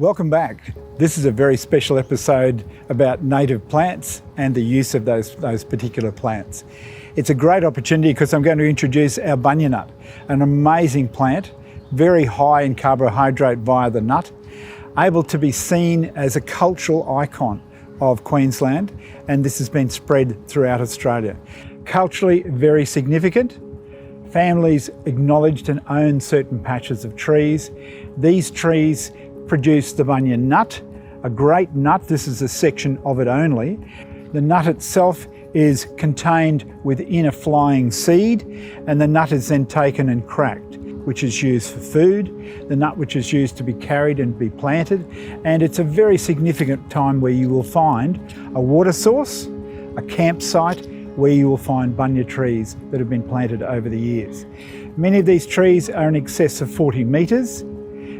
Welcome back. This is a very special episode about native plants and the use of those particular plants. It's a great opportunity because I'm going to introduce our bunya nut, an amazing plant, very high in carbohydrate via the nut, able to be seen as a cultural icon of Queensland, and this has been spread throughout Australia. Culturally very significant. Families acknowledged and own certain patches of trees. These trees produce the bunya nut, a great nut. This is a section of it only. The nut itself is contained within a flying seed, and the nut is then taken and cracked, which is used for food, the nut which is used to be carried and be planted. And it's a very significant time where you will find a water source, a campsite, where you will find bunya trees that have been planted over the years. Many of these trees are in excess of 40 metres.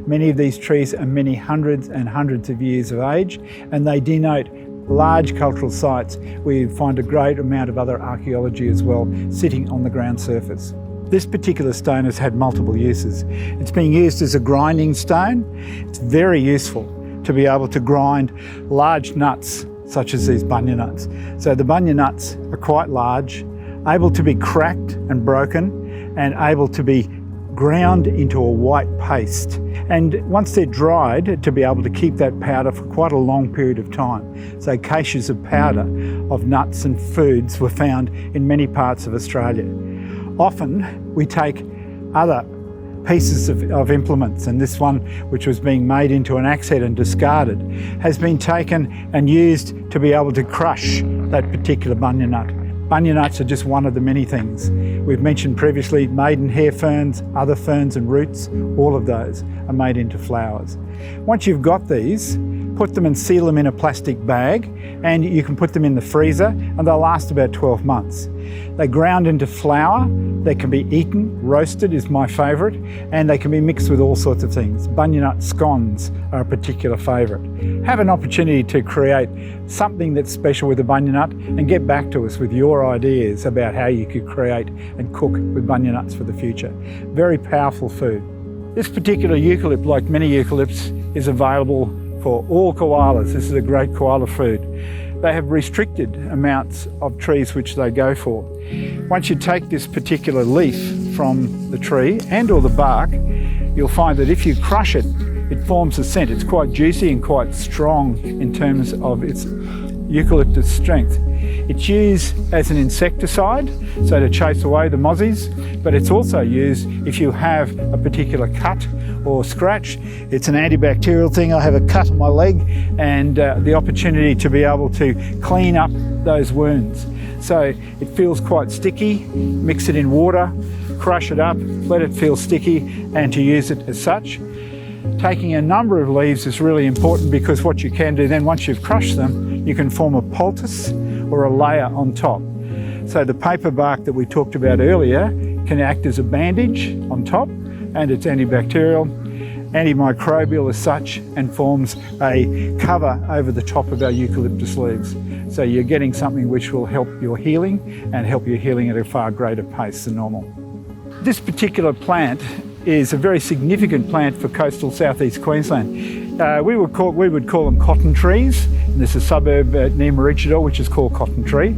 Many of these trees are many hundreds and hundreds of years of age, and they denote large cultural sites where you find a great amount of other archaeology as well sitting on the ground surface. This particular stone has had multiple uses. It's being used as a grinding stone. It's very useful to be able to grind large nuts such as these bunya nuts. So the bunya nuts are quite large, able to be cracked and broken, and able to be ground into a white paste. And once they're dried, to be able to keep that powder for quite a long period of time. So caches of powder of nuts and foods were found in many parts of Australia. Often we take other pieces of implements, and this one, which was being made into an axe head and discarded, has been taken and used to be able to crush that particular bunya nut. Bunya nuts are just one of the many things. We've mentioned previously maidenhair ferns, other ferns and roots, all of those are made into flowers. Once you've got these, put them and seal them in a plastic bag, and you can put them in the freezer and they'll last about 12 months. They ground into flour, they can be eaten, roasted is my favourite, and they can be mixed with all sorts of things. Bunya nut scones are a particular favourite. Have an opportunity to create something that's special with the bunya nut and get back to us with your ideas about how you could create and cook with bunya nuts for the future. Very powerful food. This particular eucalypt, like many eucalypts, is available for all koalas. This is a great koala food. They have restricted amounts of trees which they go for. Once you take this particular leaf from the tree and or the bark, you'll find that if you crush it, it forms a scent. It's quite juicy and quite strong in terms of its eucalyptus strength. It's used as an insecticide, so to chase away the mozzies, but it's also used if you have a particular cut or scratch. It's an antibacterial thing. I have a cut on my leg, and the opportunity to be able to clean up those wounds. So it feels quite sticky. Mix it in water, crush it up, let it feel sticky, and to use it as such. Taking a number of leaves is really important, because what you can do then, once you've crushed them, you can form a poultice or a layer on top. So the paper bark that we talked about earlier can act as a bandage on top, and it's antibacterial, antimicrobial as such, and forms a cover over the top of our eucalyptus leaves. So you're getting something which will help your healing, and help your healing at a far greater pace than normal. This particular plant is a very significant plant for coastal South-East Queensland. We would call them cotton trees. And there's a suburb near Maroochydore which is called Cotton Tree.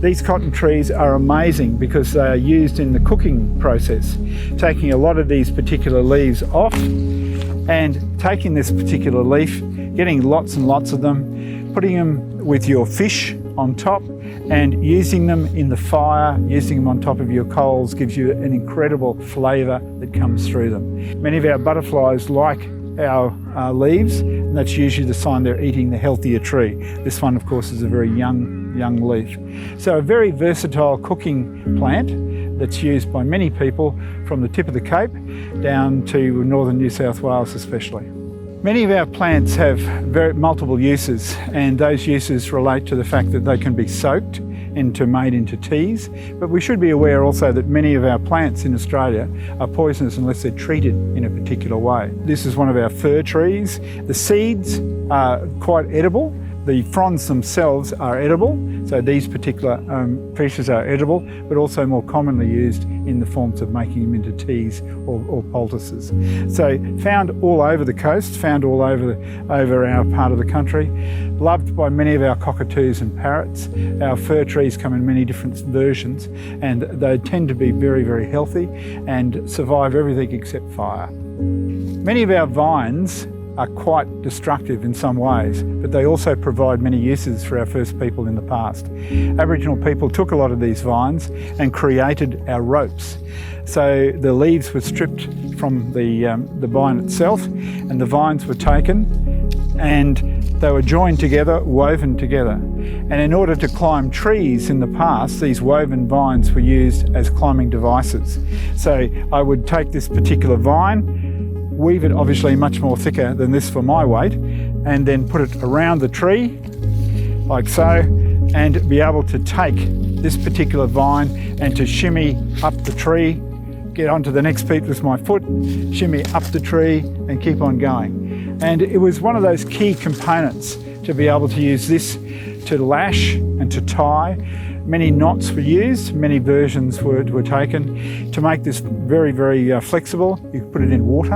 These cotton trees are amazing because they are used in the cooking process, taking a lot of these particular leaves off and taking this particular leaf, getting lots and lots of them, putting them with your fish on top, and using them in the fire, using them on top of your coals gives you an incredible flavour that comes through them. Many of our butterflies like our leaves, and that's usually the sign they're eating the healthier tree. This one, of course, is a very young leaf. So a very versatile cooking plant that's used by many people from the tip of the Cape down to northern New South Wales especially. Many of our plants have multiple uses, and those uses relate to the fact that they can be soaked made into teas, but we should be aware also that many of our plants in Australia are poisonous unless they're treated in a particular way. This is one of our fir trees. The seeds are quite edible, The fronds themselves are edible, so these particular pieces are edible, but also more commonly used in the forms of making them into teas or poultices. So found all over the coast, found all over our part of the country, loved by many of our cockatoos and parrots. Our fir trees come in many different versions, and they tend to be very, very healthy and survive everything except fire. Many of our vines are quite destructive in some ways, but they also provide many uses for our first people in the past. Aboriginal people took a lot of these vines and created our ropes. So the leaves were stripped from the vine itself, and the vines were taken and they were joined together, woven together. And in order to climb trees in the past, these woven vines were used as climbing devices. So I would take this particular vine, weave it obviously much more thicker than this for my weight, and then put it around the tree like so, and be able to take this particular vine and to shimmy up the tree, get onto the next peak with my foot, shimmy up the tree and keep on going. And it was one of those key components to be able to use this to lash and to tie. Many knots were used, many versions were taken to make this very, very flexible. You put it in water,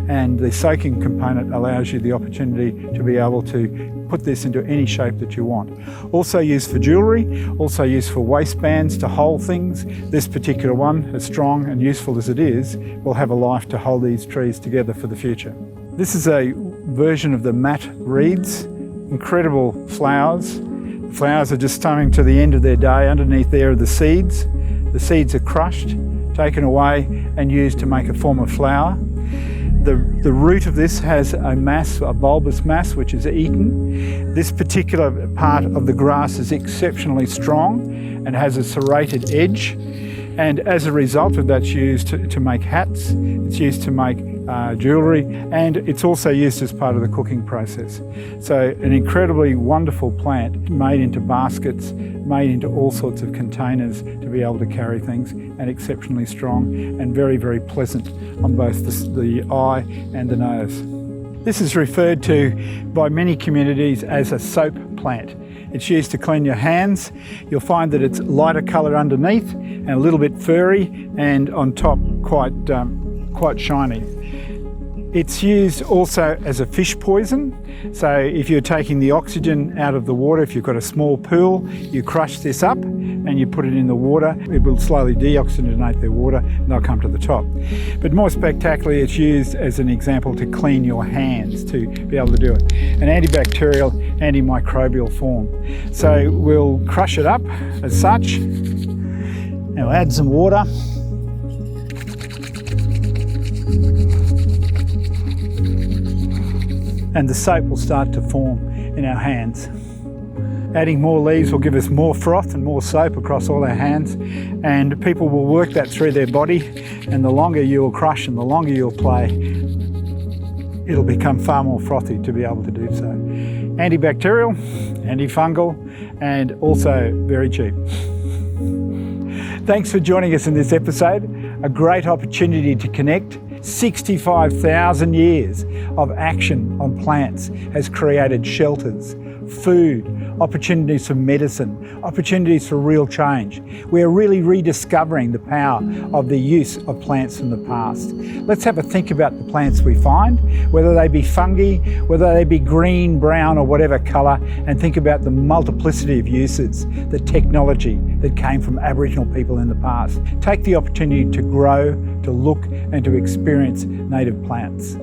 and the soaking component allows you the opportunity to be able to put this into any shape that you want. Also used for jewellery, also used for waistbands to hold things. This particular one, as strong and useful as it is, will have a life to hold these trees together for the future. This is a version of the mat reeds, incredible flowers. Flowers are just coming to the end of their day. Underneath there are the seeds. The seeds are crushed, taken away and used to make a form of flower. The root of this has a mass, a bulbous mass, which is eaten. This particular part of the grass is exceptionally strong and has a serrated edge. And as a result of that, it's used to make hats, it's used to make jewellery, and it's also used as part of the cooking process. So an incredibly wonderful plant, made into baskets, made into all sorts of containers to be able to carry things, and exceptionally strong and very, very pleasant on both the eye and the nose. This is referred to by many communities as a soap plant. It's used to clean your hands. You'll find that it's lighter colour underneath and a little bit furry, and on top quite shiny. It's used also as a fish poison. So if you're taking the oxygen out of the water, if you've got a small pool, you crush this up and you put it in the water. It will slowly deoxygenate the water and they'll come to the top. But more spectacularly, it's used as an example to clean your hands, to be able to do it. An antibacterial, antimicrobial form. So we'll crush it up as such, and we'll add some water. And the soap will start to form in our hands. Adding more leaves will give us more froth and more soap across all our hands, and people will work that through their body, and the longer you'll crush and the longer you'll play, it'll become far more frothy to be able to do so. Antibacterial, antifungal, and also very cheap. Thanks for joining us in this episode. A great opportunity to connect. 65,000 years of action on plants has created shelters, food, opportunities for medicine, opportunities for real change. We're really rediscovering the power of the use of plants from the past. Let's have a think about the plants we find, whether they be fungi, whether they be green, brown or whatever colour, and think about the multiplicity of uses, the technology that came from Aboriginal people in the past. Take the opportunity to grow, to look and to experience native plants.